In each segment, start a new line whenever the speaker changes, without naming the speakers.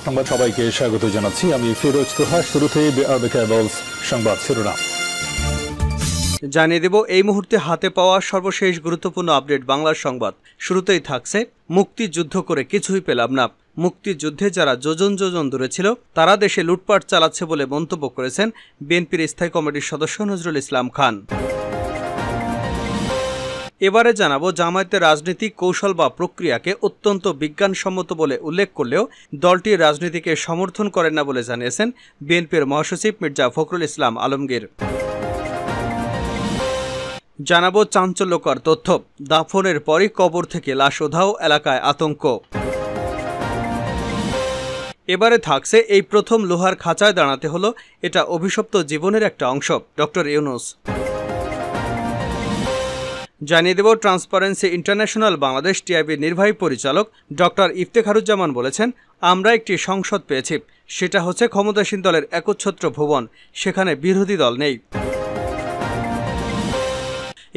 সংবাদ সবাইকে স্বাগত জানাচ্ছি। আমি ফিরোজ তোহা। শুরুতেই সংবাদ শিরোনাম
জানিয়ে দেব এই মুহূর্তে হাতে পাওয়া সর্বশেষ গুরুত্বপূর্ণ আপডেট বাংলার সংবাদ। শুরুতেই থাকছে মুক্তিযুদ্ধ করে কিছুই পেলাম না। মুক্তিযুদ্ধে যারা যোজন যোজন দূরে ছিল তারা দেশে লুটপাট চালাচ্ছে বলে মন্তব্য করেছেন বিএনপির স্থায়ী কমিটির সদস্য নজরুল ইসলাম খান। এবারে জানাবো জামায়াতের রাজনৈতিক কৌশল বা প্রক্রিয়াকে অত্যন্ত বিজ্ঞানসম্মত বলে উল্লেখ করলেও দলটি রাজনীতিকে সমর্থন করেন না বলে জানিয়েছেন বিএনপির মহাসচিব মির্জা ফখরুল ইসলাম আলমগীর। জানাবো চাঞ্চল্যকর তথ্য, দাফনের পরই কবর থেকে লাশ উধাও, এলাকায় আতঙ্ক। এবারে থাকছে এই প্রথম লোহার খাঁচায় দাঁড়াতে হলো, এটা অভিশপ্ত জীবনের একটা অংশ, ডক্টর ইউনূস। জানিয়ে দেব ট্রান্সপারেন্সি ইন্টারন্যাশনাল বাংলাদেশ টিআইবির নির্বাহী পরিচালক ডক্টর ইফতেখারুজ্জামান বলেছেন, আমরা একটি সংসদ পেয়েছি, সেটা হচ্ছে ক্ষমতাসীন দলের একচ্ছত্র ভুবন, সেখানে বিরোধী দল নেই।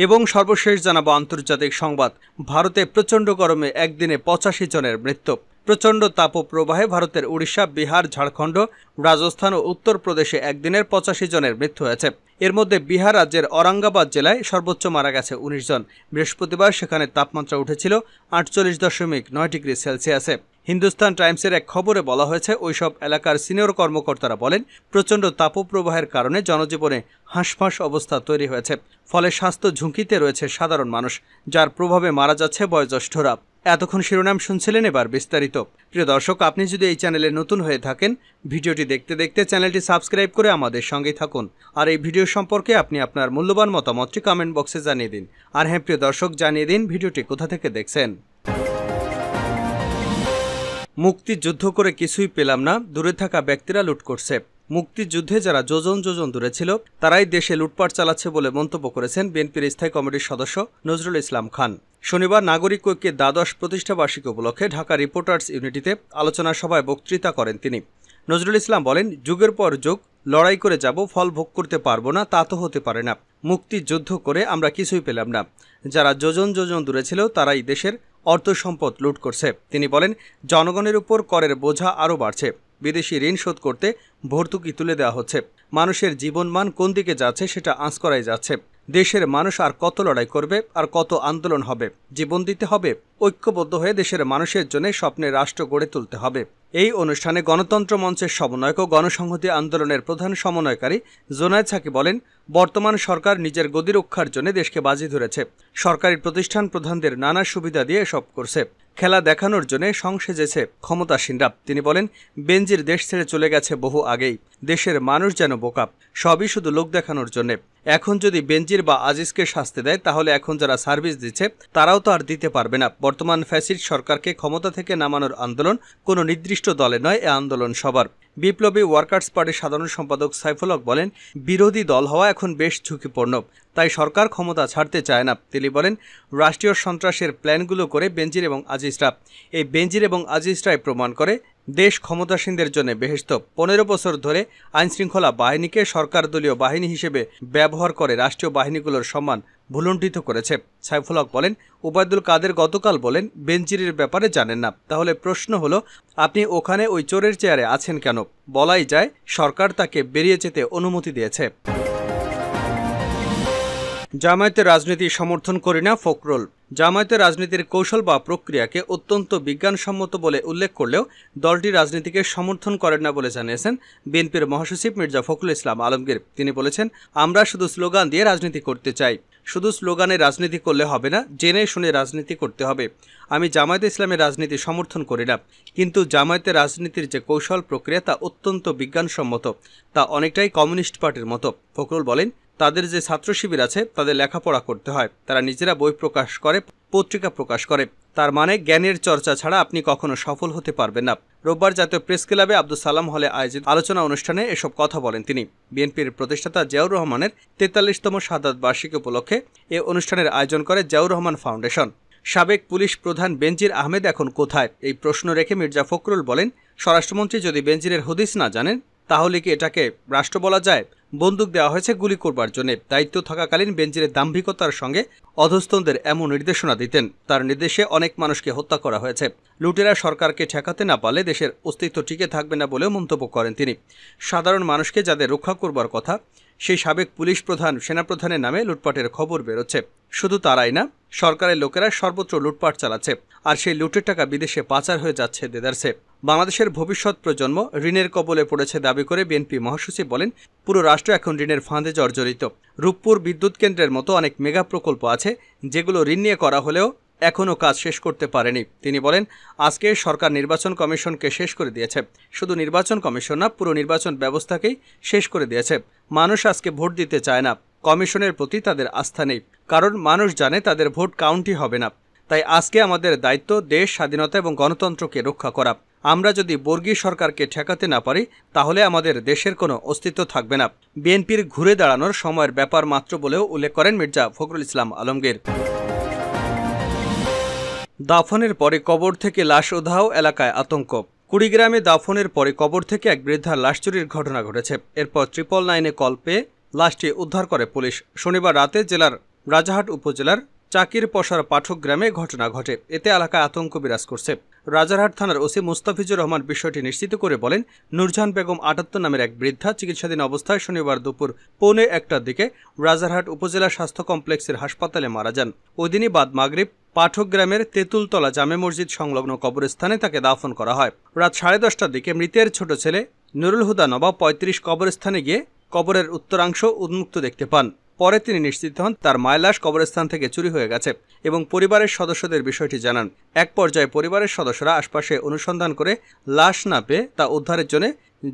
এবং সর্বশেষ জানাবো আন্তর্জাতিক সংবাদ। ভারতে প্রচণ্ড গরমে একদিনে 85 জনের মৃত্যু। প্রচণ্ড তাপপ্রবাহে ভারতের উড়িষ্যা, বিহার, ঝাড়খণ্ড, রাজস্থান ও উত্তরপ্রদেশে একদিনের 85 জনের মৃত্যু হয়েছে। এর মধ্যে বিহার রাজ্যের ঔরঙ্গাবাদ জেলায় সর্বোচ্চ মারা গেছে 19 জন। বৃহস্পতিবার সেখানে তাপমাত্রা উঠেছিল 48.9 ডিগ্রি সেলসিয়াসে। হিন্দুস্তান টাইমসের এক খবরে বলা হয়েছে, ওইসব এলাকার সিনিয়র কর্মকর্তারা বলেন, প্রচণ্ড তাপপ্রবাহের কারণে জনজীবনে হাঁসফাঁস অবস্থা তৈরি হয়েছে, ফলে স্বাস্থ্য ঝুঁকিতে রয়েছে সাধারণ মানুষ, যার প্রভাবে মারা যাচ্ছে বয়োজ্যেষ্ঠরা। এতক্ষণ শিরোনাম শুনছিলেন, এবার বিস্তারিত। প্রিয় দর্শক, আপনি যদি এই চ্যানেলে নতুন হয়ে থাকেন, ভিডিওটি দেখতে দেখতে চ্যানেলটি সাবস্ক্রাইব করে আমাদের সঙ্গেই থাকুন। আর এই ভিডিও সম্পর্কে আপনি আপনার মূল্যবান মতামতটি কমেন্ট বক্সে জানিয়ে দিন। আর হ্যাঁ প্রিয় দর্শক, জানিয়ে দিন ভিডিওটি কোথা থেকে দেখছেন। মুক্তিযুদ্ধ করে কিছুই পেলাম না, দূরে থাকা ব্যক্তিরা লুট করছে। মুক্তিযুদ্ধে যারা যোজন যোজন দূরে ছিল তারাই দেশে লুটপাট চালাচ্ছে বলে মন্তব্য করেছেন বিএনপির স্থায়ী কমিটির সদস্য নজরুল ইসলাম খান। শনিবার নাগরিক ঐক্যের দ্বাদশ প্রতিষ্ঠাবার্ষিকী উপলক্ষে ঢাকা রিপোর্টার্স ইউনিটিতে আলোচনা সভায় বক্তৃতা করেন তিনি। নজরুল ইসলাম বলেন, যুগের পর যুগ লড়াই করে যাব, ফল ভোগ করতে পারবো না তা তো হতে পারে না। মুক্তিযুদ্ধ করে আমরা কিছুই পেলাম না। যারা যোজন যোজন দূরে ছিল তারাই দেশের অর্থ সম্পদ লুট করছে। তিনি বলেন, জনগণের উপর করের বোঝা আরও বাড়ছে, বিদেশি ঋণ শোধ করতে ভর্তুকি তুলে দেওয়া হচ্ছে, মানুষের জীবনমান কোন দিকে যাচ্ছে সেটা আঁচ করাই যাচ্ছে। দেশের মানুষ আর কত লড়াই করবে, আর কত আন্দোলন হবে, জীবন দিতে হবে। ঐক্যবদ্ধ হয়ে দেশের মানুষের জন্য স্বপ্নের রাষ্ট্র গড়ে তুলতে হবে। এই অনুষ্ঠানে গণতন্ত্র মঞ্চের সমন্বয়ক ও গণসংহতি আন্দোলনের প্রধান সমন্বয়কারী জোনায়েদ সাকি বলেন, বর্তমান সরকার নিজের গদি রক্ষার জন্য দেশকে বাজি ধরেছে। সরকারি প্রতিষ্ঠান প্রধানদের নানা সুবিধা দিয়ে এসব করছে। খেলা দেখানোর জন্য সংসেজেছে ক্ষমতাসীনরা। তিনি বলেন, বেনজির দেশ ছেড়ে চলে গেছে বহু আগেই, দেশের মানুষ যেন বোকা, সবই শুধু লোক দেখানোর জন্য। এখন যদি বেনজির বা আজিজকে শাস্তি দেয়, তাহলে এখন যারা সার্ভিস দিচ্ছে তারাও তো আর দিতে পারবে না। বর্তমান ফ্যাসিস্ট সরকারকে ক্ষমতা থেকে নামানোর আন্দোলন কোনো নির্দিষ্ট দলে নয়, এ আন্দোলন সবার। বিপ্লবী ওয়ার্কার্স পার্টির সাধারণ সম্পাদক সাইফুল হক বলেন, বিরোধী দল হওয়া এখন বেশ ঝুঁকিপূর্ণ, তাই সরকার ক্ষমতা ছাড়তে চায় না। তিনি বলেন, রাষ্ট্রীয় সন্ত্রাসের প্ল্যানগুলো করে বেনজির এবং আজিজরা, এই বেনজির এবং আজিজরাই প্রমাণ করে দেশ ক্ষমতাসীনদের জন্য বেহেশত। 15 বছর ধরে আইনশৃঙ্খলা বাহিনীকে সরকার দলীয় বাহিনী হিসেবে ব্যবহার করে রাষ্ট্রীয় বাহিনীগুলোর সম্মান ভুলুণ্ঠিত করেছে। সাইফুল হক বলেন, ওবায়দুল কাদের গতকাল বলেন, বেনজিরের ব্যাপারে জানেন না। তাহলে প্রশ্ন হলো, আপনি ওখানে ওই চোরের চেয়ারে আছেন কেন? বলাই যায় সরকার তাকে বেরিয়ে যেতে অনুমতি দিয়েছে। জামায়াতের রাজনীতি সমর্থন করি না ফখরুল। জামায়াতের রাজনীতির কৌশল বা প্রক্রিয়াকে অত্যন্ত বিজ্ঞানসম্মত বলে উল্লেখ করলেও দলটি রাজনীতিকে সমর্থন করেন না বলে জানিয়েছেন বিএনপির মহাসচিব মির্জা ফখরুল ইসলাম আলমগীর। তিনি বলেছেন, আমরা শুধু স্লোগান দিয়ে রাজনীতি করতে চাই, শুধু স্লোগানে রাজনীতি করলে হবে না, জেনে শুনে রাজনীতি করতে হবে। আমি জামায়াতে ইসলামের রাজনীতি সমর্থন করি না, কিন্তু জামায়াতের রাজনীতির যে কৌশল প্রক্রিয়া তা অত্যন্ত বিজ্ঞানসম্মত, তা অনেকটাই কমিউনিস্ট পার্টির মতো। ফখরুল বলেন, তাদের যে ছাত্র শিবির আছে তাদের লেখাপড়া করতে হয়, তারা নিজেরা বই প্রকাশ করে, পত্রিকা প্রকাশ করে, তার মানে জ্ঞানের চর্চা ছাড়া আপনি কখনো সফল হতে পারবেন না। রোববার জাতীয় প্রেস ক্লাবে আব্দুল সালাম হলে আয়োজিত আলোচনা অনুষ্ঠানে এসব কথা বলেন তিনি। বিএনপির প্রতিষ্ঠাতা জিয়াউর রহমানের 43তম শাহাদাত বার্ষিকী উপলক্ষে এ অনুষ্ঠানের আয়োজন করে জিয়াউর রহমান ফাউন্ডেশন। সাবেক পুলিশ প্রধান বেনজির আহমেদ এখন কোথায়, এই প্রশ্ন রেখে মির্জা ফখরুল বলেন, স্বরাষ্ট্রমন্ত্রী যদি বেনজিরের হদিস না জানেন তাহলে কি এটাকে রাষ্ট্র বলা যায়? বন্দুক দেওয়া হয়েছে গুলি করবার জন্য। দায়িত্ব থাকাকালীন বেনজিরের দাম্ভিকতার সঙ্গে অধস্তনদের এমন নির্দেশনা দিতেন। তার নির্দেশে অনেক মানুষকে হত্যা করা হয়েছে। লুটেরা সরকারকে ঠেকাতে না পারলে দেশের অস্তিত্ব টিকে থাকবে না বলেও মন্তব্য করেন তিনি। সাধারণ মানুষকে যাদের রক্ষা করবার কথা, সেই সাবেক পুলিশ প্রধান, সেনাপ্রধানের নামে লুটপাটের খবর বেরোচ্ছে। শুধু তারাই না, সরকারের লোকেরা সর্বত্র লুটপাট চালাচ্ছে, আর সেই লুটের টাকা বিদেশে পাচার হয়ে যাচ্ছে দেদারসে। বাংলাদেশের ভবিষ্যৎ প্রজন্ম ঋণের কবলে পড়েছে দাবি করে বিএনপি মহাসচিব বলেন, পুরো রাষ্ট্র এখন ঋণের ফাঁদে জর্জরিত। রূপপুর বিদ্যুৎ কেন্দ্রের মতো অনেক মেগা প্রকল্প আছে যেগুলো ঋণ নিয়ে করা হলেও এখনও কাজ শেষ করতে পারেনি। তিনি বলেন, আজকে সরকার নির্বাচন কমিশনকে শেষ করে দিয়েছে। শুধু নির্বাচন কমিশন না, পুরো নির্বাচন ব্যবস্থাকেই শেষ করে দিয়েছে। মানুষ আজকে ভোট দিতে চায় না। কমিশনের প্রতি তাদের আস্থা নেই, কারণ মানুষ জানে তাদের ভোট কাউন্টই হবে না। তাই আজকে আমাদের দায়িত্ব দেশ, স্বাধীনতা এবং গণতন্ত্রকে রক্ষা করা। আমরা যদি বর্গী সরকারকে ঠেকাতে না পারি, তাহলে আমাদের দেশের কোনো অস্তিত্ব থাকবে না। বিএনপির ঘুরে দাঁড়ানোর সময়ের ব্যাপার মাত্র বলেও উল্লেখ করেন মির্জা ফখরুল ইসলাম আলমগীর। দাফনের পরে কবর থেকে লাশ উধাও, এলাকায় আতঙ্ক। কুড়িগ্রামে দাফনের পরে কবর থেকে এক বৃদ্ধার লাশ চুরির ঘটনা ঘটেছে। এরপর 999-এ কল পেয়ে লাশটি উদ্ধার করে পুলিশ। শনিবার রাতে জেলার রাজারহাট উপজেলার চাকিরপশার পাঠক গ্রামে ঘটনা ঘটে। এতে এলাকায় আতঙ্ক বিরাজ করছে। রাজারহাট থানার ওসি মুস্তাফিজুর রহমান বিষয়টি নিশ্চিত করে বলেন, নূরজাহান বেগম 78 নামের এক বৃদ্ধা চিকিৎসাধীন অবস্থায় শনিবার দুপুর 1:45-টার দিকে রাজারহাট উপজেলা স্বাস্থ্য কমপ্লেক্সের হাসপাতালে মারা যান। ওই দিনই বাদ মাগরিব পাঠক গ্রামের তেঁতুলতলা জামে মসজিদ সংলগ্ন কবরস্থানে তাকে দাফন করা হয়। রাত 10:30টার দিকে মৃতের ছোট ছেলে নুরুল হুদা নবাব 35 কবরস্থানে গিয়ে কবরের উত্তরাংশ উন্মুক্ত দেখতে পান। পরে তিনি নিশ্চিত হন তার মায়ের লাশ কবরস্থান থেকে চুরি হয়ে গেছে এবং পরিবারের সদস্যদের বিষয়টি জানান। এক পর্যায়ে পরিবারের সদস্যরা আশপাশে অনুসন্ধান করে লাশ না পেয়ে তা উদ্ধারের জন্য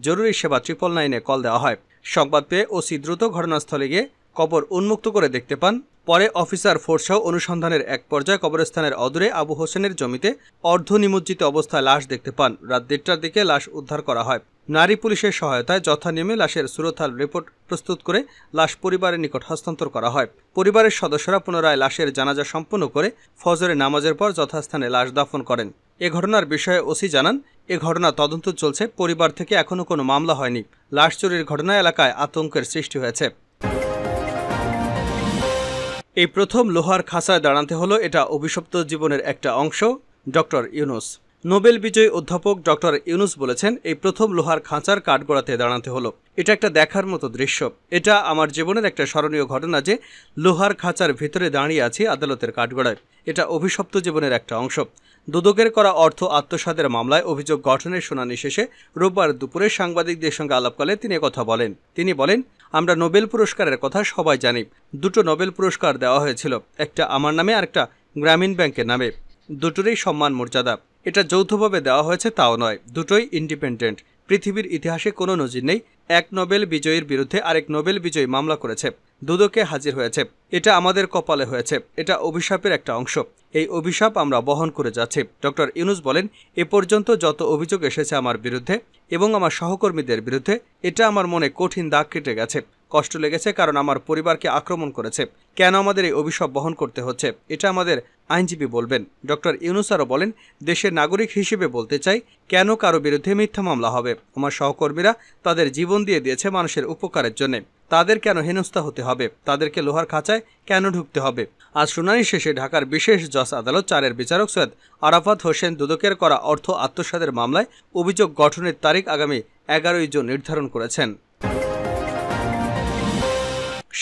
জরুরি সেবা 999-এ কল দেওয়া হয়। সংবাদ পেয়ে ওসি দ্রুত ঘটনাস্থলে গিয়ে কবর উন্মুক্ত করে দেখতে পান। পরে অফিসার ফোর্সসহ অনুসন্ধানের এক পর্যায়ে কবরস্থানের অদূরে আবু হোসেনের জমিতে অর্ধ নিমজ্জিত অবস্থায় লাশ দেখতে পান। রাত 1:30টার দিকে লাশ উদ্ধার করা হয়। নারী পুলিশের সহায়তায় যথানিয়মে লাশের সুরতহাল রিপোর্ট প্রস্তুত করে লাশ পরিবারের নিকট হস্তান্তর করা হয়। পরিবারের সদস্যরা পুনরায় লাশের জানাজা সম্পন্ন করে ফজরের নামাজের পর যথাস্থানে লাশ দাফন করেন। এ ঘটনার বিষয়ে ওসি জানান, এ ঘটনা তদন্ত চলছে। পরিবার থেকে এখনও কোনো মামলা হয়নি। লাশ চুরির ঘটনায় এলাকায় আতঙ্কের সৃষ্টি হয়েছে। এই প্রথম লোহার খাঁচায় দাঁড়াতে হলো, এটা অভিশপ্ত জীবনের একটা অংশ। ডক্টর ইউনূস। নোবেল বিজয়ী অধ্যাপক ডক্টর ইউনূস বলেছেন, এই প্রথম লোহার খাঁচার কাঠগড়াতে দাঁড়াতে হলো। এটা একটা দেখার মতো দৃশ্য। এটা আমার জীবনের একটা স্মরণীয় ঘটনা যে লোহার খাঁচার ভিতরে দাঁড়িয়ে আছি আদালতের কাঠগড়ায়। এটা অভিশপ্ত জীবনের একটা অংশ। দুদকের করা অর্থ আত্মসাতের মামলায় অভিযোগ গঠনের শুনানি শেষে রোববার দুপুরে সাংবাদিকদের সঙ্গে আলাপকালে তিনি কথা বলেন। তিনি বলেন, আমরা নোবেল পুরস্কারের কথা সবাই জানি। 2টো নোবেল পুরস্কার দেওয়া হয়েছিল, একটা আমার নামে আর একটা গ্রামীণ ব্যাংকের নামে। দুটোরই সম্মান মর্যাদা। এটা যৌথভাবে দেওয়া হয়েছে তাও নয়, দুটোই ইন্ডিপেন্ডেন্ট। পৃথিবীর ইতিহাসে কোনো নজির নেই এক নোবেল বিজয়ীর বিরুদ্ধে আরেক নোবেল বিজয়ী মামলা করেছে, দুদকে হাজির হয়েছে। এটা আমাদের কপালে হয়েছে। এটা অভিশাপের একটা অংশ। এই অভিশাপ আমরা বহন করে যাচ্ছি। ডক্টর ইউনূস বলেন, এ পর্যন্ত যত অভিযোগ এসেছে আমার বিরুদ্ধে এবং আমার সহকর্মীদের বিরুদ্ধে, এটা আমার মনে কঠিন দাগ কেটে গেছে। কষ্ট লেগেছে কারণ আমার পরিবারকে আক্রমণ করেছে। কেন আমাদের এই অভিশাপ বহন করতে হচ্ছে, এটা আমাদের আইনজীবী বলবেন। ডক্টর ইউনূস আরও বলেন, দেশের নাগরিক হিসেবে বলতে চাই, কেন কারো বিরুদ্ধে মিথ্যা মামলা হবে? আমার সহকর্মীরা তাদের জীবন দিয়ে দিয়েছে মানুষের উপকারের জন্য। তাদের কেন হেনস্থা হতে হবে? তাদেরকে লোহার খাঁচায় কেন ঢুকতে হবে? আজ শুনানি শেষে ঢাকার বিশেষ জজ আদালত 4-এর বিচারক সৈয়দ আরাফাত হোসেন দুদকের করা অর্থ আত্মসাতের মামলায় অভিযোগ গঠনের তারিখ আগামী 11ই জুন নির্ধারণ করেছেন।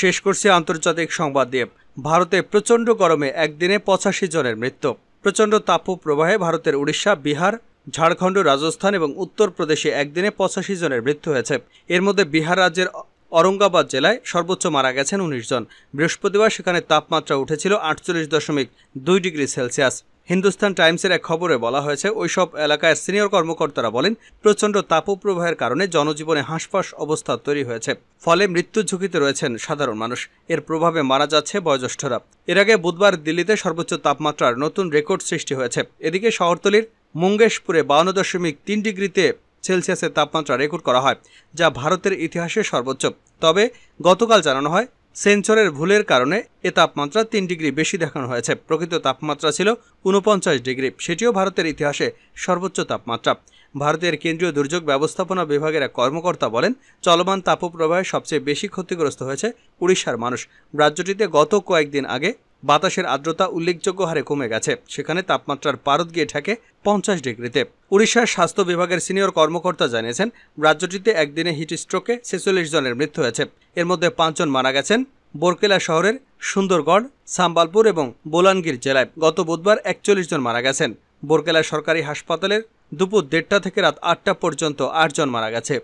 শেষ করছি আন্তর্জাতিক সংবাদ দিয়ে। ভারতে প্রচণ্ড গরমে একদিনে 85 জনের মৃত্যু। প্রচণ্ড তাপপ্রবাহে ভারতের উড়িষ্যা, বিহার, ঝাড়খণ্ড, রাজস্থান এবং উত্তরপ্রদেশে একদিনে 85 জনের মৃত্যু হয়েছে। এর মধ্যে বিহার রাজ্যের औरंगाबाद জেলায় সর্বোচ্চ মারা গেছেন 19 জন। বৃহস্পতিবার সেখানে তাপমাত্রা উঠেছিল 48.2 ডিগ্রি সেলসিয়াস। হিন্দুস্তান টাইমসের এক খবরে বলা হয়েছে, ওইসব এলাকায় সিনিয়র কর্মকর্তারা বলেন, প্রচণ্ড তাপপ্রবাহের কারণে জনজীবনে হাঁসফাঁস অবস্থা তৈরি হয়েছে। ফলে মৃত্যুর ঝুঁকিতে রয়েছেন সাধারণ মানুষ। এর প্রভাবে মারা যাচ্ছে বয়োজ্যেষ্ঠরা। এর আগে বুধবার দিল্লিতে সর্বোচ্চ তাপমাত্রার নতুন রেকর্ড সৃষ্টি হয়েছে। এদিকে শহরতলির মুঙ্গেশপুরে 52.3 ডিগ্রিতে সেলসিয়াসের তাপমাত্রা রেকর্ড করা হয়, যা ভারতের ইতিহাসে সর্বোচ্চ। তবে গতকাল জানানো হয় সেন্সরের ভুলের কারণে এ তাপমাত্রা 3 ডিগ্রি বেশি দেখানো হয়েছে। প্রকৃত তাপমাত্রা ছিল 49 ডিগ্রি, সেটিও ভারতের ইতিহাসে সর্বোচ্চ তাপমাত্রা। ভারতের কেন্দ্রীয় দুর্যোগ ব্যবস্থাপনা বিভাগের এক কর্মকর্তা বলেন, চলমান তাপপ্রবাহে সবচেয়ে বেশি ক্ষতিগ্রস্ত হয়েছে উড়িষ্যার মানুষ। রাজ্যটিতে গত কয়েকদিন আগে বাতাসের আর্দ্রতা উল্লেখযোগ্য হারে কমে গেছে, সেখানে তাপমাত্রার পারদ গিয়ে ঠেকে 50 ডিগ্রিতে। উড়িষ্যার স্বাস্থ্য বিভাগের সিনিয়র কর্মকর্তা জানিয়েছেন, রাজ্যটিতে একদিনে হিট স্ট্রোকে 46 জনের মৃত্যু হয়েছে। এর মধ্যে 5 জন মারা গেছেন বরকেলা শহরের সুন্দরগড়, সাম্বালপুর এবং বোলানগীর জেলায়। গত বুধবার 41 জন মারা গেছেন। বরকেলা সরকারি হাসপাতালের দুপুর 1:30 থেকে রাত 8টা পর্যন্ত 8 জন মারা গেছে।